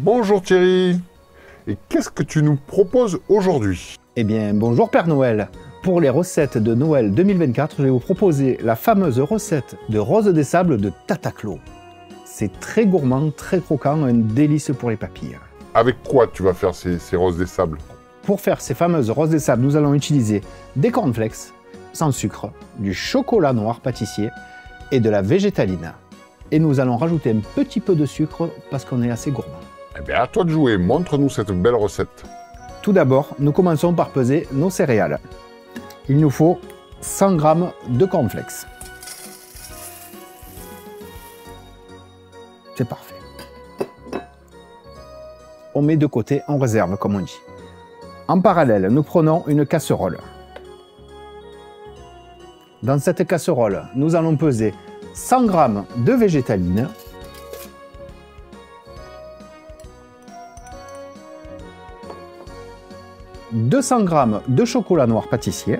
Bonjour Thierry. Et qu'est-ce que tu nous proposes aujourd'hui? Eh bien, bonjour Père Noël. Pour les recettes de Noël 2024, je vais vous proposer la fameuse recette de rose des sables de Tataclo. C'est très gourmand, très croquant, un délice pour les papilles. Avec quoi tu vas faire ces roses des sables? Pour faire ces fameuses roses des sables, nous allons utiliser des cornflakes sans sucre, du chocolat noir pâtissier et de la végétaline. Et nous allons rajouter un petit peu de sucre parce qu'on est assez gourmand. Eh bien, à toi de jouer, montre-nous cette belle recette. Tout d'abord, nous commençons par peser nos céréales. Il nous faut 100 g de cornflakes. C'est parfait. On met de côté, on réserve, comme on dit. En parallèle, nous prenons une casserole. Dans cette casserole, nous allons peser 100 g de végétaline, « 200 g de chocolat noir pâtissier.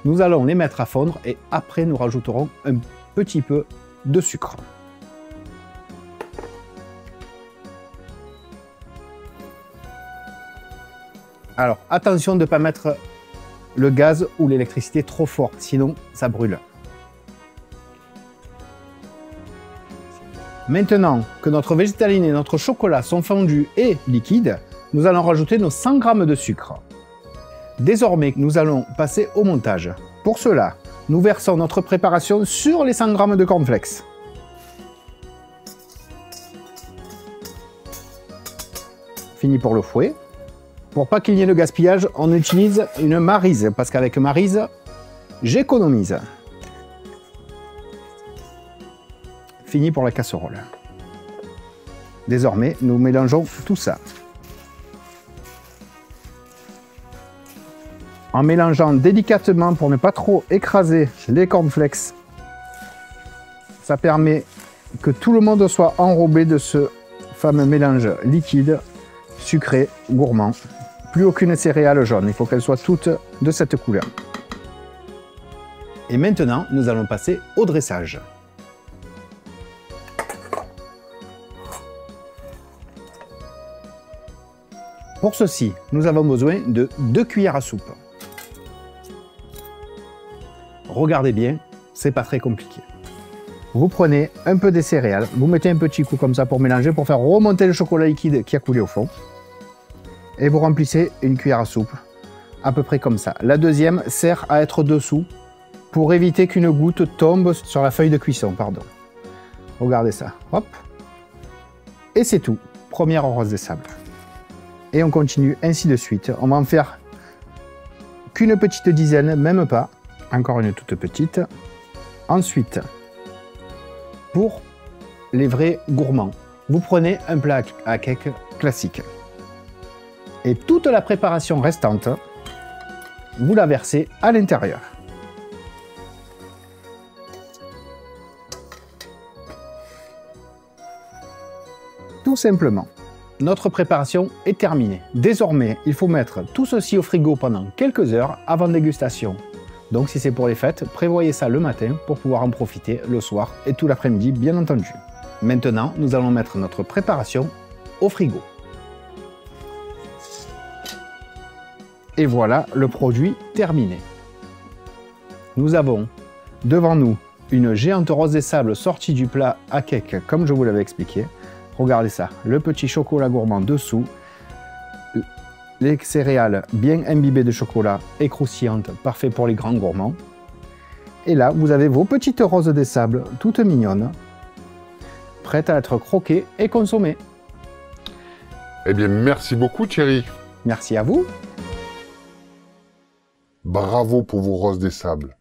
Nous allons les mettre à fondre et après nous rajouterons un petit peu de sucre. Alors attention de ne pas mettre le gaz ou l'électricité trop fort, sinon ça brûle. Maintenant que notre végétaline et notre chocolat sont fondus et liquides, nous allons rajouter nos 100 g de sucre. Désormais, nous allons passer au montage. Pour cela, nous versons notre préparation sur les 100 g de cornflakes. Fini pour le fouet. Pour pas qu'il y ait de gaspillage, on utilise une maryse, parce qu'avec maryse, j'économise. Fini pour la casserole. Désormais, nous mélangeons tout ça. En mélangeant délicatement pour ne pas trop écraser les cornflakes, ça permet que tout le monde soit enrobé de ce fameux mélange liquide, sucré, gourmand. Plus aucune céréale jaune, il faut qu'elles soient toutes de cette couleur. Et maintenant, nous allons passer au dressage. Pour ceci, nous avons besoin de 2 cuillères à soupe. Regardez bien, c'est pas très compliqué. Vous prenez un peu des céréales, vous mettez un petit coup comme ça pour mélanger, pour faire remonter le chocolat liquide qui a coulé au fond. Et vous remplissez une cuillère à soupe, à peu près comme ça. La deuxième sert à être dessous, pour éviter qu'une goutte tombe sur la feuille de cuisson, pardon. Regardez ça, hop. Et c'est tout, première rose des sables. Et on continue ainsi de suite. On va en faire qu'une petite dizaine, même pas. Encore une toute petite. Ensuite, pour les vrais gourmands, vous prenez un plat à cake classique. Et toute la préparation restante, vous la versez à l'intérieur. Tout simplement. Notre préparation est terminée. Désormais, il faut mettre tout ceci au frigo pendant quelques heures avant dégustation. Donc si c'est pour les fêtes, prévoyez ça le matin pour pouvoir en profiter le soir et tout l'après-midi, bien entendu. Maintenant, nous allons mettre notre préparation au frigo. Et voilà le produit terminé. Nous avons devant nous une géante rose des sables sortie du plat à cake comme je vous l'avais expliqué. Regardez ça, le petit chocolat gourmand dessous, les céréales bien imbibées de chocolat et croustillantes, parfait pour les grands gourmands. Et là, vous avez vos petites roses des sables, toutes mignonnes, prêtes à être croquées et consommées. Eh bien, merci beaucoup Thierry. Merci à vous. Bravo pour vos roses des sables.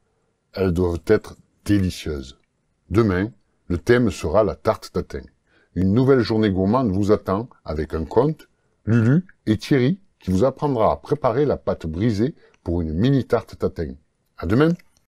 Elles doivent être délicieuses. Demain, le thème sera la tarte tatin. Une nouvelle journée gourmande vous attend avec un conte, Lulu et Thierry qui vous apprendra à préparer la pâte brisée pour une mini tarte tatin. À demain!